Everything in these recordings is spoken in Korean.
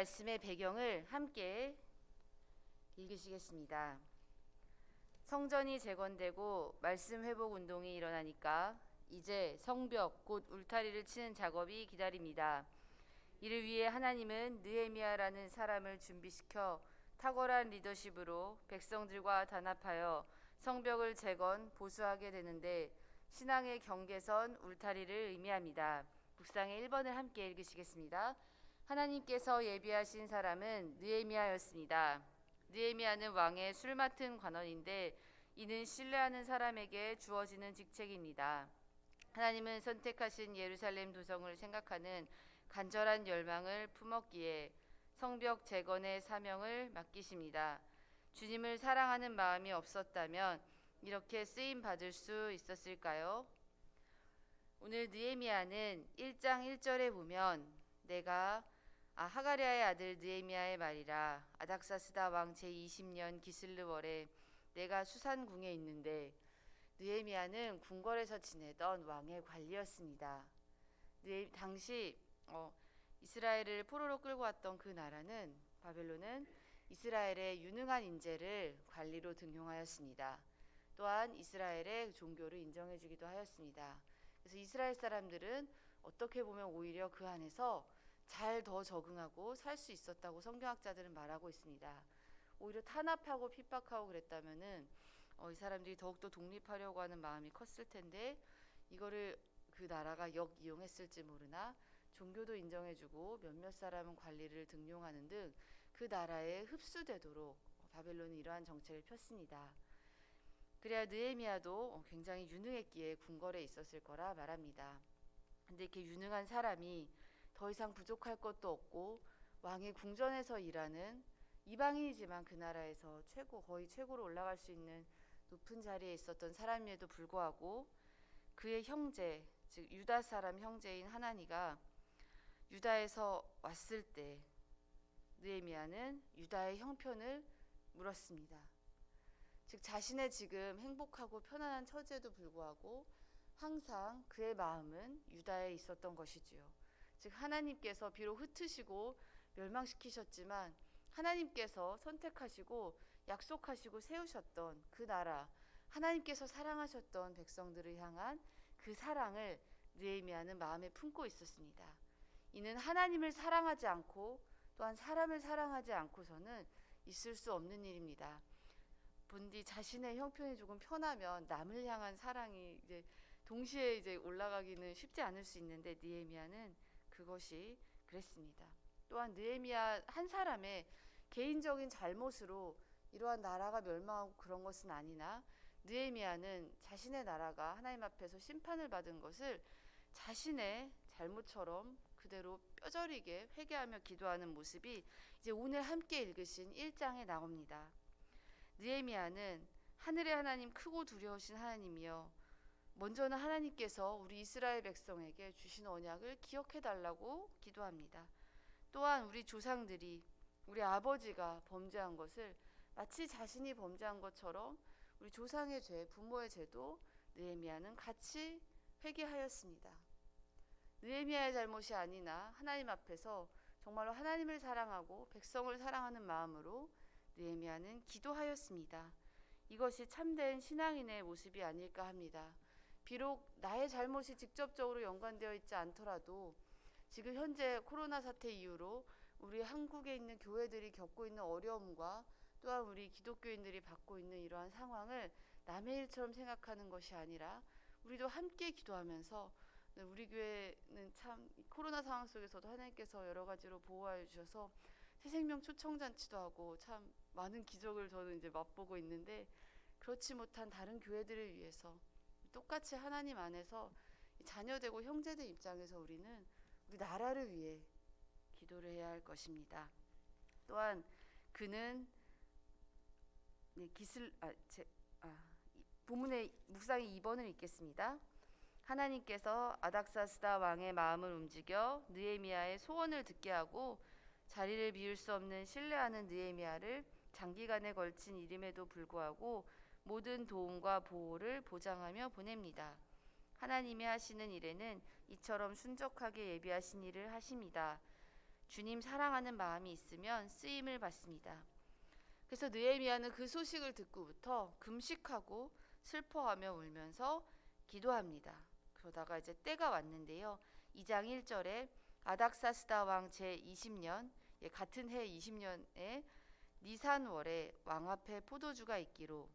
말씀의 배경을 함께 읽으시겠습니다. 성전이 재건되고 말씀 회복 운동이 일어나니까 이제 성벽 곧 울타리를 치는 작업이 기다립니다. 이를 위해 하나님은 느헤미야라는 사람을 준비시켜 탁월한 리더십으로 백성들과 단합하여 성벽을 재건 보수하게 되는데, 신앙의 경계선 울타리를 의미합니다. 묵상의 1번을 함께 읽으시겠습니다. 하나님께서 예비하신 사람은 느헤미야였습니다. 느헤미야는 왕의 술 맡은 관원인데 이는 신뢰하는 사람에게 주어지는 직책입니다. 하나님은 선택하신 예루살렘 도성을 생각하는 간절한 열망을 품었기에 성벽 재건의 사명을 맡기십니다. 주님을 사랑하는 마음이 없었다면 이렇게 쓰임 받을 수 있었을까요? 오늘 느헤미야는 1장 1절에 보면 내가 하가랴의 아들 느헤미야의 말이라, 아닥사스다 왕 제20년 기슬르월에 내가 수산궁에 있는데, 느헤미야는 궁궐에서 지내던 왕의 관리였습니다. 당시 이스라엘을 포로로 끌고 왔던 그 나라는, 바벨론은 이스라엘의 유능한 인재를 관리로 등용하였습니다. 또한 이스라엘의 종교를 인정해주기도 하였습니다. 그래서 이스라엘 사람들은 어떻게 보면 오히려 그 안에서 잘 더 적응하고 살 수 있었다고 성경학자들은 말하고 있습니다. 오히려 탄압하고 핍박하고 그랬다면은 이 사람들이 더욱더 독립하려고 하는 마음이 컸을 텐데, 이거를 그 나라가 역이용했을지 모르나 종교도 인정해주고 몇몇 사람은 관리를 등용하는 등 그 나라에 흡수되도록 바벨론이 이러한 정책을 폈습니다. 그래야 느헤미야도 굉장히 유능했기에 궁궐에 있었을 거라 말합니다. 근데 이렇게 유능한 사람이 더 이상 부족할 것도 없고 왕의 궁전에서 일하는 이방인이지만 그 나라에서 거의 최고로 올라갈 수 있는 높은 자리에 있었던 사람임에도 불구하고 그의 형제, 즉 유다 사람 형제인 하나니가 유다에서 왔을 때 느헤미야는 유다의 형편을 물었습니다. 즉 자신의 지금 행복하고 편안한 처지에도 불구하고 항상 그의 마음은 유다에 있었던 것이지요. 즉 하나님께서 비록 흩으시고 멸망시키셨지만 하나님께서 선택하시고 약속하시고 세우셨던 그 나라, 하나님께서 사랑하셨던 백성들을 향한 그 사랑을 느헤미야는 마음에 품고 있었습니다. 이는 하나님을 사랑하지 않고 또한 사람을 사랑하지 않고서는 있을 수 없는 일입니다. 본디 자신의 형편이 조금 편하면 남을 향한 사랑이 동시에 올라가기는 쉽지 않을 수 있는데, 느헤미야는 그것이 그랬습니다. 또한 느헤미야 한 사람의 개인적인 잘못으로 이러한 나라가 멸망하고 그런 것은 아니나, 느헤미야는 자신의 나라가 하나님 앞에서 심판을 받은 것을 자신의 잘못처럼 그대로 뼈저리게 회개하며 기도하는 모습이 이제 오늘 함께 읽으신 1장에 나옵니다. 느헤미야는 하늘의 하나님, 크고 두려우신 하나님이여, 먼저는 하나님께서 우리 이스라엘 백성에게 주신 언약을 기억해 달라고 기도합니다. 또한 우리 조상들이, 우리 아버지가 범죄한 것을 마치 자신이 범죄한 것처럼 우리 조상의 죄, 부모의 죄도 느헤미야는 같이 회개하였습니다. 느헤미야의 잘못이 아니나 하나님 앞에서 정말로 하나님을 사랑하고 백성을 사랑하는 마음으로 느헤미야는 기도하였습니다. 이것이 참된 신앙인의 모습이 아닐까 합니다. 비록 나의 잘못이 직접적으로 연관되어 있지 않더라도 지금 현재 코로나 사태 이후로 우리 한국에 있는 교회들이 겪고 있는 어려움과 또한 우리 기독교인들이 받고 있는 이러한 상황을 남의 일처럼 생각하는 것이 아니라 우리도 함께 기도하면서, 우리 교회는 참 코로나 상황 속에서도 하나님께서 여러 가지로 보호해 주셔서 새생명 초청잔치도 하고 참 많은 기적을 저는 맛보고 있는데, 그렇지 못한 다른 교회들을 위해서 똑같이 하나님 안에서 자녀되고 형제들 입장에서 우리는 우리 나라를 위해 기도를 해야 할 것입니다. 또한 그는 본문의 묵상의 2번을 읽겠습니다. 하나님께서 아닥사스다 왕의 마음을 움직여 느헤미야의 소원을 듣게 하고 자리를 비울 수 없는 신뢰하는 느헤미야를 장기간에 걸친 일임에도 불구하고 모든 도움과 보호를 보장하며 보냅니다. 하나님이 하시는 일에는 이처럼 순적하게 예비하신 일을 하십니다. 주님 사랑하는 마음이 있으면 쓰임을 받습니다. 그래서 느헤미야는 그 소식을 듣고부터 금식하고 슬퍼하며 울면서 기도합니다. 그러다가 이제 때가 왔는데요. 2장 1절에 아닥사스다 왕 제20년, 같은 해 20년에 니산월에 왕 앞에 포도주가 있기로,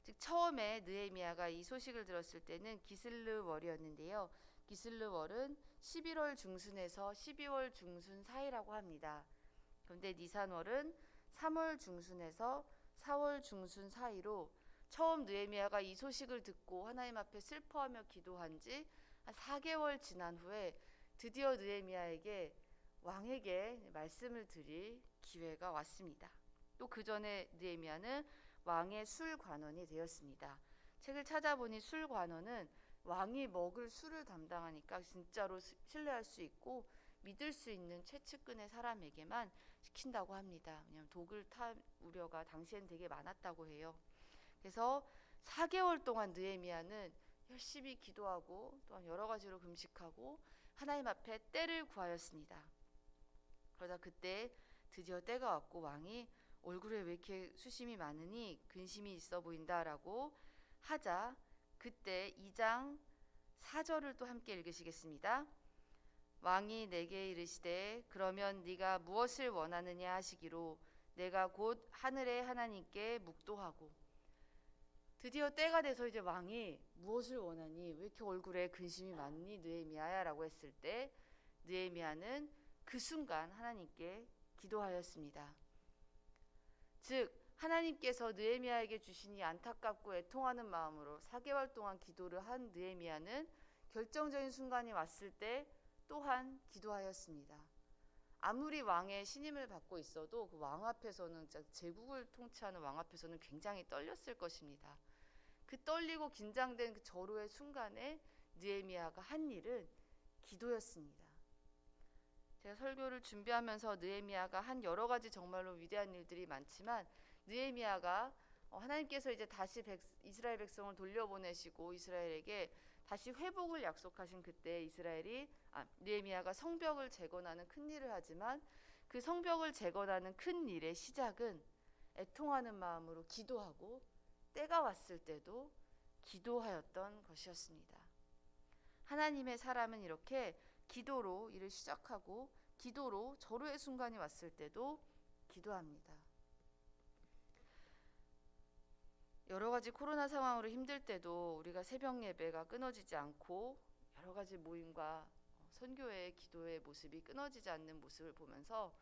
즉 처음에 느헤미야가 이 소식을 들었을 때는 기슬르월이었는데요. 기슬르월은 11월 중순에서 12월 중순 사이라고 합니다. 그런데 니산월은 3월 중순에서 4월 중순 사이로 처음 느헤미야가 이 소식을 듣고 하나님 앞에 슬퍼하며 기도한 지 한 4개월 지난 후에 드디어 느헤미야에게 왕에게 말씀을 드릴 기회가 왔습니다. 또 그 전에 느헤미야는 왕의 술관원이 되었습니다. 책을 찾아보니 술관원은 왕이 먹을 술을 담당하니까 진짜로 신뢰할 수 있고 믿을 수 있는 최측근의 사람에게만 시킨다고 합니다. 왜냐하면 독을 탈 우려가 당시엔 되게 많았다고 해요. 그래서 4개월 동안 느헤미야는 열심히 기도하고 또한 여러 가지로 금식하고 하나님 앞에 때를 구하였습니다. 그러다 그때 드디어 때가 왔고 왕이 얼굴에 왜 이렇게 수심이 많으니 근심이 있어 보인다라고 하자, 그때 2장 4절을 또 함께 읽으시겠습니다. 왕이 내게 이르시되 그러면 네가 무엇을 원하느냐 하시기로 내가 곧 하늘의 하나님께 묵도하고. 드디어 때가 돼서 이제 왕이 무엇을 원하니, 왜 이렇게 얼굴에 근심이 많니 느헤미야야 라고 했을 때 느헤미야는 그 순간 하나님께 기도하였습니다. 즉 하나님께서 느헤미야에게 주신 이 안타깝고 애통하는 마음으로 4개월 동안 기도를 한 느헤미야는 결정적인 순간이 왔을 때 또한 기도하였습니다. 아무리 왕의 신임을 받고 있어도 그 왕 앞에서는, 제국을 통치하는 왕 앞에서는 굉장히 떨렸을 것입니다. 그 떨리고 긴장된 그 절호의 순간에 느헤미야가 한 일은 기도였습니다. 제가 설교를 준비하면서 느헤미야가 한 여러 가지 정말로 위대한 일들이 많지만, 느헤미야가 하나님께서 이제 다시 이스라엘 백성을 돌려보내시고 이스라엘에게 다시 회복을 약속하신 그때 느헤미야가 성벽을 재건하는 큰 일을 하지만, 그 성벽을 재건하는 큰 일의 시작은 애통하는 마음으로 기도하고 때가 왔을 때도 기도하였던 것이었습니다. 하나님의 사람은 이렇게 기도로 일을 시작하고 기도로 절호의 순간이 왔을 때도 기도합니다. 여러 가지 코로나 상황으로 힘들 때도 우리가 새벽 예배가 끊어지지 않고 여러 가지 모임과 선교회의 기도의 모습이 끊어지지 않는 모습을 보면서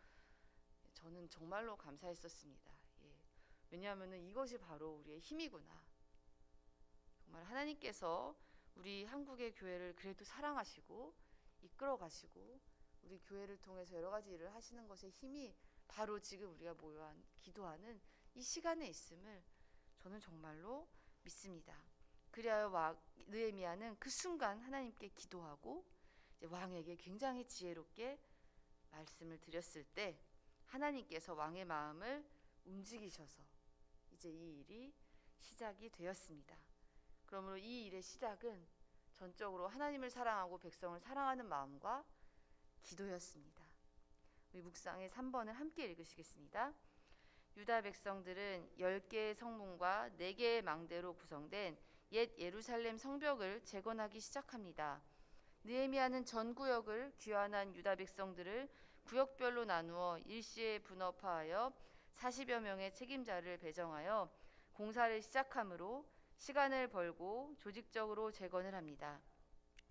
저는 정말로 감사했었습니다. 왜냐하면 이것이 바로 우리의 힘이구나. 정말 하나님께서 우리 한국의 교회를 그래도 사랑하시고 이끌어 가시고 우리 교회를 통해서 여러 가지 일을 하시는 것의 힘이 바로 지금 우리가 모여 기도하는 이 시간에 있음을 저는 정말로 믿습니다. 그리하여 느헤미야는 그 순간 하나님께 기도하고 이제 왕에게 굉장히 지혜롭게 말씀을 드렸을 때 하나님께서 왕의 마음을 움직이셔서 이제 이 일이 시작이 되었습니다. 그러므로 이 일의 시작은 전적으로 하나님을 사랑하고 백성을 사랑하는 마음과 기도였습니다. 우리 묵상의 3번을 함께 읽으시겠습니다. 유다 백성들은 10개의 성문과 4개의 망대로 구성된 옛 예루살렘 성벽을 재건하기 시작합니다. 느헤미야는 전 구역을 귀환한 유다 백성들을 구역별로 나누어 일시에 분업화하여 40여 명의 책임자를 배정하여 공사를 시작하므로 시간을 벌고 조직적으로 재건을 합니다.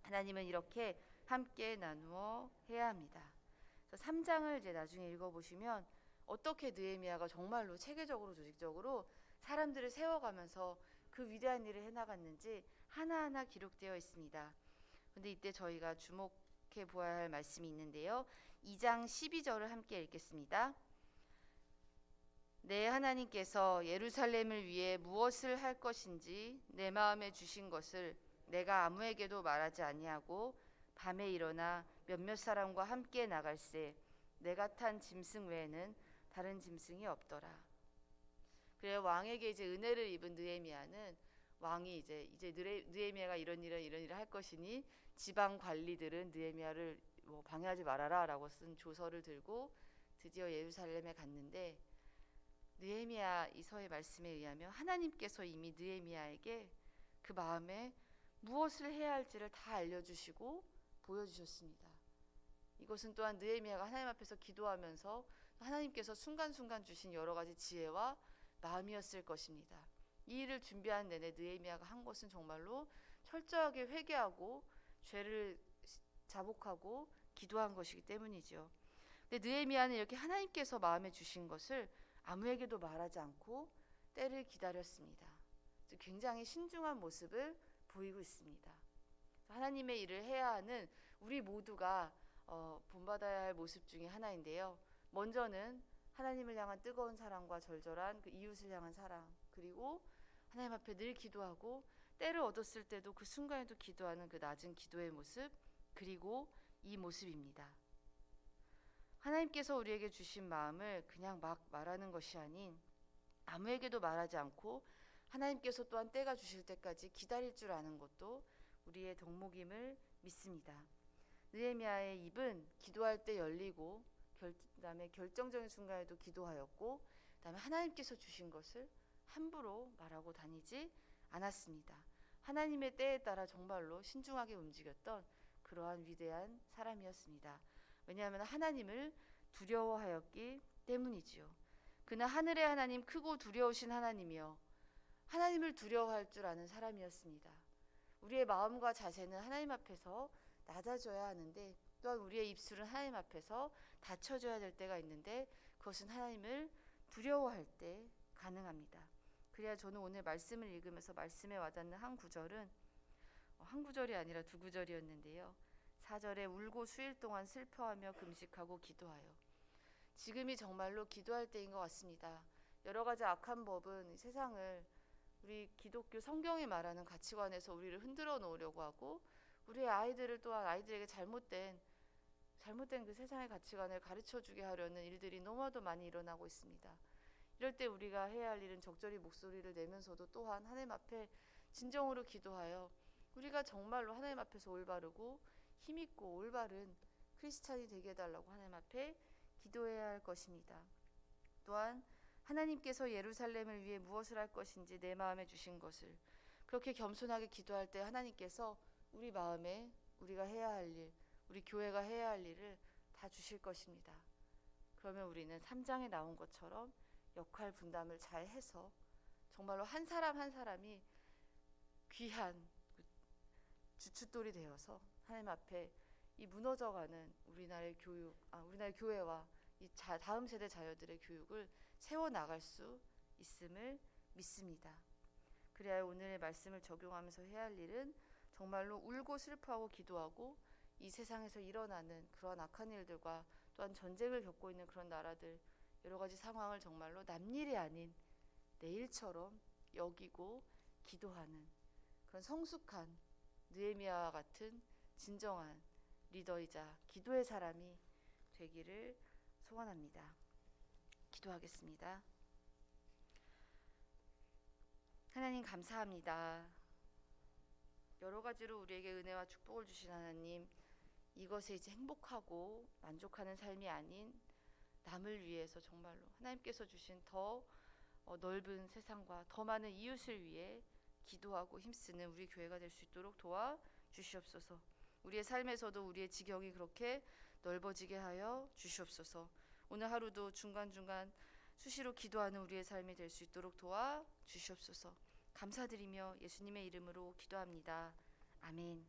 하나님은 이렇게 함께 나누어 해야 합니다. 3장을 이제 나중에 읽어보시면 어떻게 느헤미야가 정말로 체계적으로 조직적으로 사람들을 세워가면서 그 위대한 일을 해나갔는지 하나하나 기록되어 있습니다. 그런데 이때 저희가 주목해 보아야 할 말씀이 있는데요. 2장 12절을 함께 읽겠습니다. 내 하나님께서 예루살렘을 위해 무엇을 할 것인지 내 마음에 주신 것을 내가 아무에게도 말하지 아니하고 밤에 일어나 몇몇 사람과 함께 나갈새 내가 탄 짐승 외에는 다른 짐승이 없더라. 그래 왕에게 이제 은혜를 입은 느헤미야는 왕이 이제 느헤미야가 이런 일을 할 것이니 지방 관리들은 느헤미야를 방해하지 말아라라고 쓴 조서를 들고 드디어 예루살렘에 갔는데 느헤미야 이서의 말씀에 의하면 하나님께서 이미 느헤미야에게 그 마음에 무엇을 해야 할지를 다 알려주시고 보여주셨습니다. 이것은 또한 느헤미야가 하나님 앞에서 기도하면서 하나님께서 순간순간 주신 여러 가지 지혜와 마음이었을 것입니다. 이 일을 준비하는 내내 느헤미야가 한 것은 정말로 철저하게 회개하고 죄를 자복하고 기도한 것이기 때문이죠. 근데 느헤미야는 이렇게 하나님께서 마음에 주신 것을 아무에게도 말하지 않고 때를 기다렸습니다. 굉장히 신중한 모습을 보이고 있습니다. 하나님의 일을 해야 하는 우리 모두가 본받아야 할 모습 중에 하나인데요. 먼저는 하나님을 향한 뜨거운 사랑과 절절한 그 이웃을 향한 사랑, 그리고 하나님 앞에 늘 기도하고 때를 얻었을 때도 그 순간에도 기도하는 그 낮은 기도의 모습, 그리고 이 모습입니다. 하나님께서 우리에게 주신 마음을 그냥 막 말하는 것이 아닌 아무에게도 말하지 않고 하나님께서 또한 때가 주실 때까지 기다릴 줄 아는 것도 우리의 덕목임을 믿습니다. 느헤미야의 입은 기도할 때 열리고 그다음에 결정적인 순간에도 기도하였고 그다음에 하나님께서 주신 것을 함부로 말하고 다니지 않았습니다. 하나님의 때에 따라 정말로 신중하게 움직였던 그러한 위대한 사람이었습니다. 왜냐하면 하나님을 두려워하였기 때문이지요. 그는 하늘의 하나님, 크고 두려우신 하나님이요 하나님을 두려워할 줄 아는 사람이었습니다. 우리의 마음과 자세는 하나님 앞에서 낮아져야 하는데 또한 우리의 입술은 하나님 앞에서 닫혀져야 될 때가 있는데 그것은 하나님을 두려워할 때 가능합니다. 그래야 저는 오늘 말씀을 읽으면서 말씀에 와닿는 한 구절은 한 구절이 아니라 두 구절이었는데요. 4절에 울고 수일 동안 슬퍼하며 금식하고 기도하여. 지금이 정말로 기도할 때인 것 같습니다. 여러 가지 악한 법은 세상을 우리 기독교 성경이 말하는 가치관에서 우리를 흔들어 놓으려고 하고 우리의 아이들을 또한 아이들에게 잘못된 그 세상의 가치관을 가르쳐주게 하려는 일들이 너무나도 많이 일어나고 있습니다. 이럴 때 우리가 해야 할 일은 적절히 목소리를 내면서도 또한 하나님 앞에 진정으로 기도하여 우리가 정말로 하나님 앞에서 올바르고 힘있고 올바른 크리스찬이 되게 해달라고 하나님 앞에 기도해야 할 것입니다. 또한 하나님께서 예루살렘을 위해 무엇을 할 것인지 내 마음에 주신 것을 그렇게 겸손하게 기도할 때 하나님께서 우리 마음에 우리가 해야 할 일, 우리 교회가 해야 할 일을 다 주실 것입니다. 그러면 우리는 3장에 나온 것처럼 역할 분담을 잘 해서 정말로 한 사람 한 사람이 귀한 주춧돌이 되어서 하나님 앞에 이 무너져가는 우리나라의 교회와 이 다음 세대 자녀들의 교육을 세워나갈 수 있음을 믿습니다. 그래야 오늘의 말씀을 적용하면서 해야 할 일은 정말로 울고 슬퍼하고 기도하고 이 세상에서 일어나는 그런 악한 일들과 또한 전쟁을 겪고 있는 그런 나라들 여러 가지 상황을 정말로 남일이 아닌 내 일처럼 여기고 기도하는 그런 성숙한 느헤미야와 같은 진정한 리더이자 기도의 사람이 되기를 소원합니다. 기도하겠습니다. 하나님 감사합니다. 여러 가지로 우리에게 은혜와 축복을 주신 하나님, 이것에 이제 행복하고 만족하는 삶이 아닌 남을 위해서 정말로 하나님께서 주신 더 넓은 세상과 더 많은 이웃을 위해 기도하고 힘쓰는 우리 교회가 될 수 있도록 도와주시옵소서. 우리의 삶에서도 우리의 지경이 그렇게 넓어지게 하여 주시옵소서. 오늘 하루도 중간중간 수시로 기도하는 우리의 삶이 될 수 있도록 도와주시옵소서. 감사드리며 예수님의 이름으로 기도합니다. 아멘.